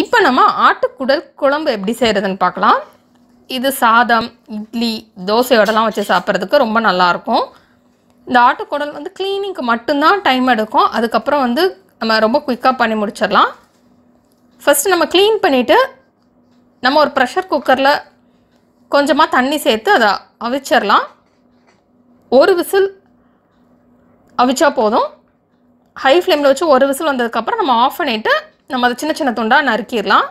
இப்போ நம்ம ஆட்டுக்குடல் குழம்பு எப்படி செய்கிறதுன்னு பார்க்கலாம். இது சாதம், இட்லி, தோசையோடலாம் வச்சு சாப்பிட்றதுக்கு ரொம்ப நல்லாயிருக்கும். இந்த ஆட்டுக்குடல் வந்து க்ளீனிங்க்கு மட்டும்தான் டைம் எடுக்கும். அதுக்கப்புறம் வந்து நம்ம ரொம்ப குயிக்காக பண்ணி முடிச்சிடலாம். ஃபஸ்ட்டு நம்ம க்ளீன் பண்ணிவிட்டு நம்ம ஒரு ப்ரெஷர் குக்கரில் கொஞ்சமாக தண்ணி சேர்த்து அதை அவிச்சிடலாம். ஒரு விசில் அவிச்சா போதும். ஹை ஃப்ளேமில் வச்சு ஒரு விசில் வந்ததுக்கப்புறம் நம்ம ஆஃப் பண்ணிவிட்டு நம்ம அதை சின்ன சின்ன துண்டாக நறுக்கிடலாம்.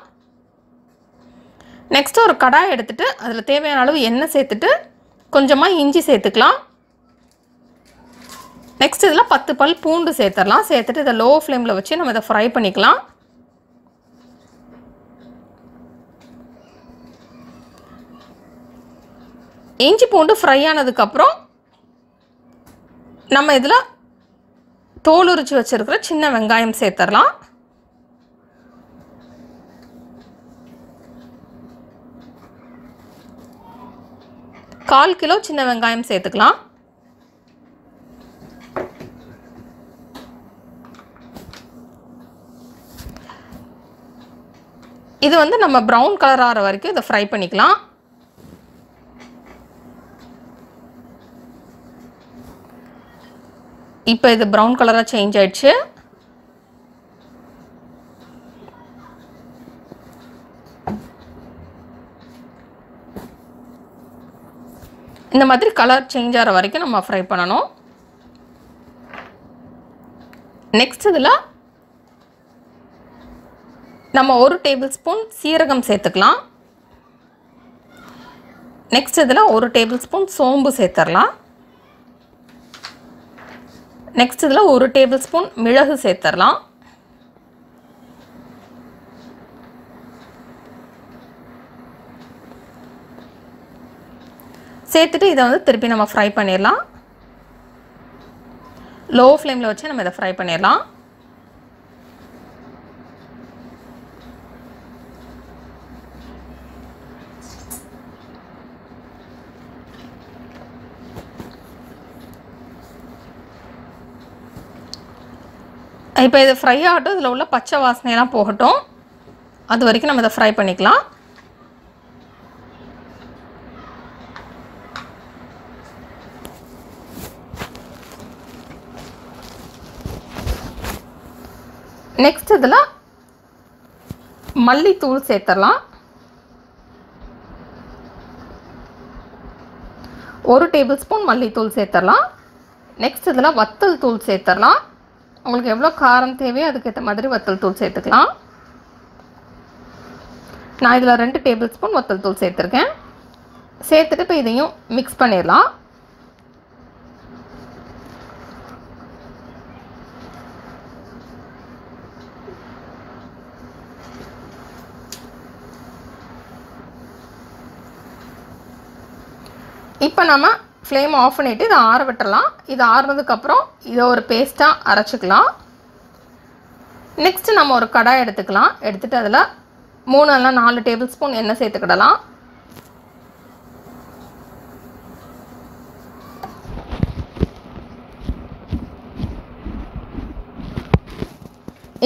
நெக்ஸ்ட்டு ஒரு கடாய் எடுத்துகிட்டு அதில் தேவையான அளவு எண்ணெய் சேர்த்துட்டு கொஞ்சமாக இஞ்சி சேர்த்துக்கலாம். நெக்ஸ்ட் இதில் 10 பல் பூண்டு சேர்த்துடலாம். சேர்த்துட்டு இதை லோ ஃப்ளேமில் வச்சு நம்ம இதை ஃப்ரை பண்ணிக்கலாம். இஞ்சி பூண்டு ஃப்ரை ஆனதுக்கப்புறம் நம்ம இதில் தோல் உரிச்சு வச்சுருக்கிற சின்ன வெங்காயம் சேர்த்துடலாம். கால் கிலோ சின்ன வெங்காயம் சேர்த்துக்கலாம். இது வந்து நம்ம ப்ரௌன் கலர் ஆகிற வரைக்கும் இதை ஃப்ரை பண்ணிக்கலாம். இப்போ இது ப்ரௌன் கலராக சேஞ்ச் ஆயிடுச்சு. இந்த மாதிரி கலர் சேஞ்ச் ஆகிற வரைக்கும் நம்ம ஃப்ரை பண்ணணும். நெக்ஸ்ட் இதில் நம்ம 1 டேபிள் ஸ்பூன் சீரகம் சேர்த்துக்கலாம். நெக்ஸ்ட் இதில் 1 டேபிள் ஸ்பூன் சோம்பு சேர்த்துடலாம். நெக்ஸ்ட் இதில் 1 டேபிள் ஸ்பூன் மிளகு சேர்த்துடலாம். சேர்த்துட்டு இதை வந்து திருப்பி நம்ம ஃப்ரை பண்ணிடலாம். லோ ஃப்ளேமில் வச்சு நம்ம இதை ஃப்ரை பண்ணிடலாம். இப்போ இது ஃப்ரை ஆகட்டும். இதில் உள்ள பச்சை வாசனையெல்லாம் போகட்டும். அது வரைக்கும் நம்ம இதை ஃப்ரை பண்ணிக்கலாம். நெக்ஸ்ட் இதில் மல்லித்தூள் சேர்த்துடலாம். 1 டேபிள் ஸ்பூன் மல்லித்தூள் சேர்த்துடலாம். நெக்ஸ்ட் இதில் வத்தல் தூள் சேர்த்துடலாம். உங்களுக்கு எவ்வளோ காரம் தேவையோ அதுக்கேற்ற மாதிரி வத்தல் தூள் சேர்த்துக்கலாம். நான் இதில் 2 டேபிள் ஸ்பூன் வத்தல் தூள் சேர்த்துருக்கேன். சேர்த்துட்டு இப்போ இதையும் மிக்ஸ் பண்ணிடலாம். இப்போ நம்ம ஃப்ளேம் ஆஃப் பண்ணிவிட்டு இதை ஆற விட்டுறலாம். இது ஆறுனதுக்கப்புறம் இதை ஒரு பேஸ்ட்டாக அரைச்சிக்கலாம். நெக்ஸ்ட்டு நம்ம ஒரு கடாய் எடுத்துக்கலாம். எடுத்துகிட்டு அதில் 3 இல்லைனா 4 டேபிள் ஸ்பூன் எண்ணெய் சேர்த்துக்கிடலாம்.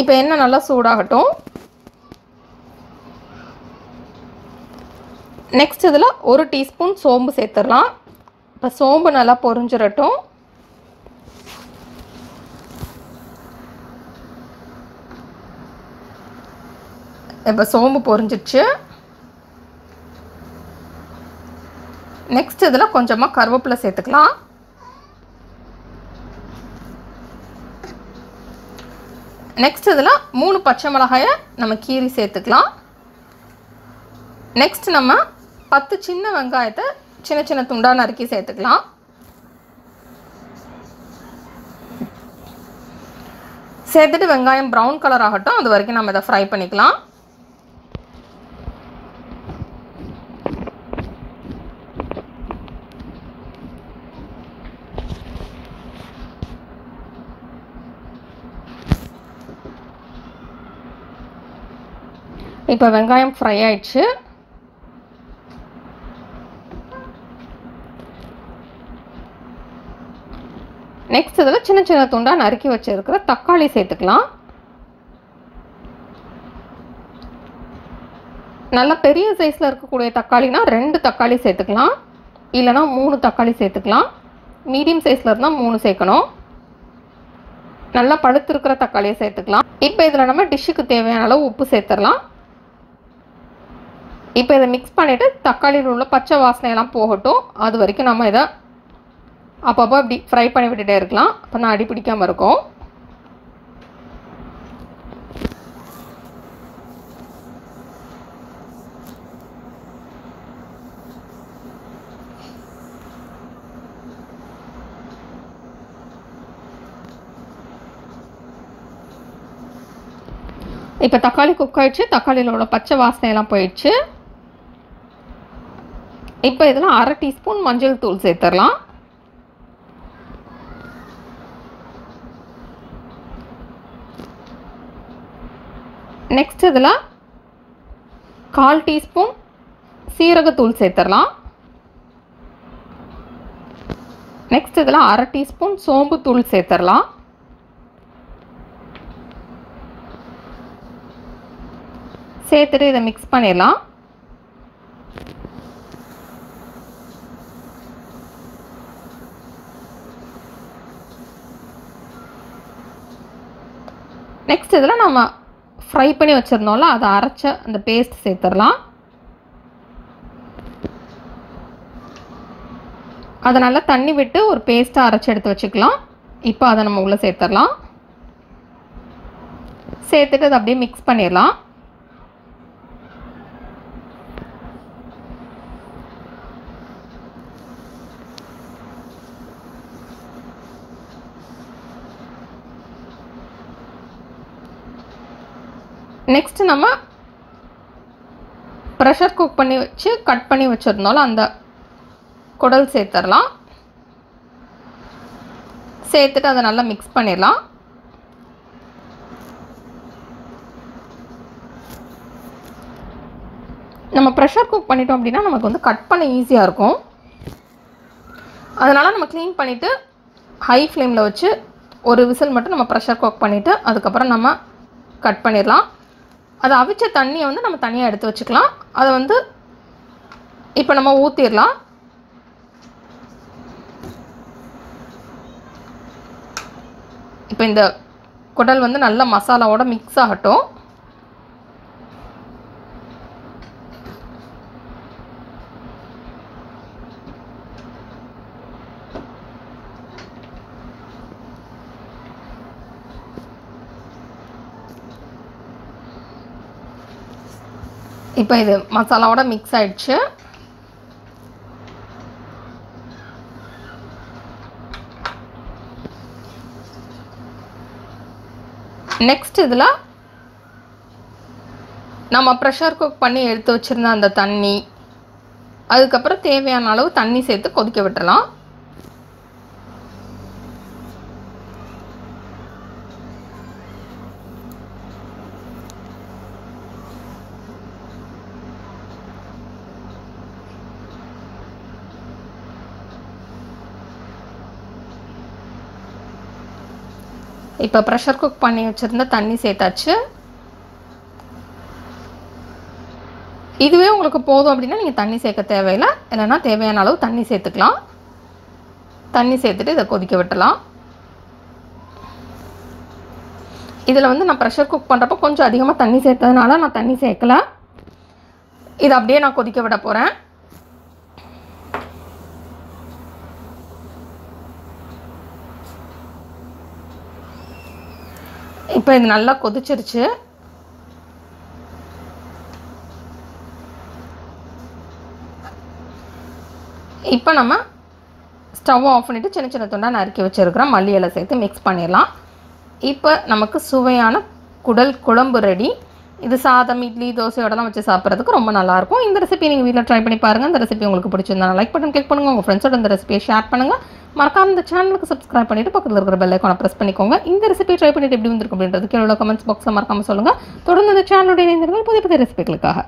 இப்போ எண்ணெய் நல்லா சூடாகட்டும். நெக்ஸ்ட் இதில் 1 டீஸ்பூன் சோம்பு சேர்த்துடலாம். இப்போ சோம்பு நல்லா பொரிஞ்சிடட்டும். இப்போ சோம்பு பொரிஞ்சிடுச்சு. நெக்ஸ்ட் இதில் கொஞ்சமாக கருவேப்பிலை சேர்த்துக்கலாம். நெக்ஸ்ட் இதில் 3 பச்சை மிளகாயை நம்ம கீரி சேர்த்துக்கலாம். நெக்ஸ்ட் நம்ம 10 சின்ன வெங்காயத்தை சின்ன சின்ன துண்டாக நறுக்கி சேர்த்துக்கலாம். சேர்த்துட்டு வெங்காயம் ப்ரௌன் கலர் ஆகட்டும். அது வரைக்கும் நம்ம இதை ஃப்ரை பண்ணிக்கலாம். இப்போ வெங்காயம் ஃப்ரை ஆயிடுச்சு. நெக்ஸ்ட் இதில் சின்ன சின்ன துண்டாக நறுக்கி வச்சுருக்கிற தக்காளி சேர்த்துக்கலாம். நல்ல பெரிய சைஸில் இருக்கக்கூடிய தக்காளினா 2 தக்காளி சேர்த்துக்கலாம், இல்லைனா 3 தக்காளி சேர்த்துக்கலாம். மீடியம் சைஸில் இருந்தால் 3 சேர்க்கணும். நல்லா பழுத்திருக்கிற தக்காளியை சேர்த்துக்கலாம். இப்போ இதில் நம்ம டிஷ்ஷுக்கு தேவையான அளவு உப்பு சேர்த்துடலாம். இப்போ இதை மிக்ஸ் பண்ணிவிட்டு தக்காளியில் உள்ள பச்சை வாசனையெல்லாம் போகட்டும். அது வரைக்கும் நம்ம இதை அப்பப்போ இப்படி ஃப்ரை பண்ணி விட்டுட்டே இருக்கலாம். அப்போ தான் அடி பிடிக்காமல் இருக்கும். இப்போ தக்காளி குக் ஆகிடுச்சு. தக்காளியில் உள்ள பச்சை வாசனையெல்லாம் போயிடுச்சு. இப்போ இதில் 1/2 டீஸ்பூன் மஞ்சள் தூள் சேர்த்துடலாம். நெக்ஸ்ட் இதில் 1/4 டீஸ்பூன் சீரகத்தூள் சேர்த்துடலாம். நெக்ஸ்ட் இதில் 1/2 டீஸ்பூன் சோம்பு தூள் சேர்த்துடலாம். சேர்த்துட்டு இதை மிக்ஸ் பண்ணிடலாம். நெக்ஸ்ட் இதில் நம்ம ஃப்ரை பண்ணி வச்சுருந்தோம்ல, அதை அரைச்ச அந்த பேஸ்ட் சேர்த்துடலாம். அதை நல்லா தண்ணி விட்டு ஒரு பேஸ்ட்டாக அரைச்சி எடுத்து வச்சுக்கலாம். இப்போ அதை நம்ம உள்ளே சேர்த்துடலாம். சேர்த்துட்டு அதை அப்படியே மிக்ஸ் பண்ணிடலாம். நெக்ஸ்ட் நம்ம ப்ரெஷர் குக் பண்ணி வச்சு கட் பண்ணி வச்சுருந்தோம்ல, அந்த குடல் சேர்த்துடலாம். சேர்த்துட்டு அதை நல்லா மிக்ஸ் பண்ணிடலாம். நம்ம ப்ரெஷர் குக் பண்ணிட்டோம் அப்படின்னா நமக்கு வந்து கட் பண்ண ஈஸியாக இருக்கும். அதனால் நம்ம க்ளீன் பண்ணிவிட்டு ஹை ஃப்ளேமில் வச்சு ஒரு விசில் மட்டும் நம்ம ப்ரெஷர் குக் பண்ணிவிட்டு அதுக்கப்புறம் நம்ம கட் பண்ணிடலாம். அதை அவிச்ச தண்ணியை வந்து நம்ம தனியாக எடுத்து வச்சுக்கலாம். அதை வந்து இப்போ நம்ம ஊற்றிடலாம். இப்போ இந்த குடல் வந்து நல்ல மசாலாவோட மிக்ஸ் ஆகட்டும். இப்போ இது மசாலாவோட மிக்ஸ் ஆயிடுச்சு. நெக்ஸ்ட் இதில் நம்ம ப்ரெஷர் குக் பண்ணி எடுத்து வச்சுருந்த அந்த தண்ணி, அதுக்கப்புறம் தேவையான அளவு தண்ணி சேர்த்து கொதிக்க விட்டுறலாம். இப்போ ப்ரெஷர் குக் பண்ணி வச்சுருந்த தண்ணி சேர்த்தாச்சு. இதுவே உங்களுக்கு போதும் அப்படின்னா நீங்கள் தண்ணி சேர்க்க தேவையில்லை, இல்லைன்னா தேவையான அளவு தண்ணி சேர்த்துக்கலாம். தண்ணி சேர்த்துட்டு இதை கொதிக்க விட்டுலாம். இதில் வந்து நான் ப்ரெஷர் குக் பண்ணுறப்போ கொஞ்சம் அதிகமாக தண்ணி சேர்த்ததுனால நான் தண்ணி சேர்க்கலை. இதை அப்படியே நான் கொதிக்க விட போகிறேன். இப்போ இது நல்லா கொதிச்சிருச்சு. இப்போ நம்ம ஸ்டவ் ஆஃப் பண்ணிவிட்டு சின்ன சின்ன துண்டாக நறுக்கி வச்சுருக்கிறோம் மல்லி இலை சேர்த்து மிக்ஸ் பண்ணிடலாம். இப்போ நமக்கு சுவையான குடல் குழம்பு ரெடி. இது சாதம், இட்லி, தோசையோடலாம் வச்சு சாப்பிட்றதுக்கு ரொம்ப நல்லாயிருக்கும். இந்த ரெசிபி நீங்கள் வீட்டில் ட்ரை பண்ணி பாருங்கள். இந்த ரெசிபி உங்களுக்கு பிடிச்சிருந்தா லைக் பட்டன் கிளிக் பண்ணுங்கள். உங்கள் ஃப்ரெண்ட்ஸோட இந்த ரெசிபியை ஷேர் பண்ணுங்கள். மறக்காம இந்த சேனலுக்கு சப்ஸ்கிரைப் பண்ணிவிட்டு பக்கத்தில் இருக்கிற பெல் ஐக்கானை ப்ரெஸ் பண்ணிக்கோங்க. இந்த ரெசிபி ட்ரை பண்ணிட்டு எப்படி வந்திருக்கு அப்படின்றது கீழே உள்ள கமெண்ட்ஸ் பாக்ஸில் மறக்காமல் சொல்லுங்கள். தொடர்ந்து இந்த சேனலுடைய புதிய புதிய ரெசிபிகளுக்காக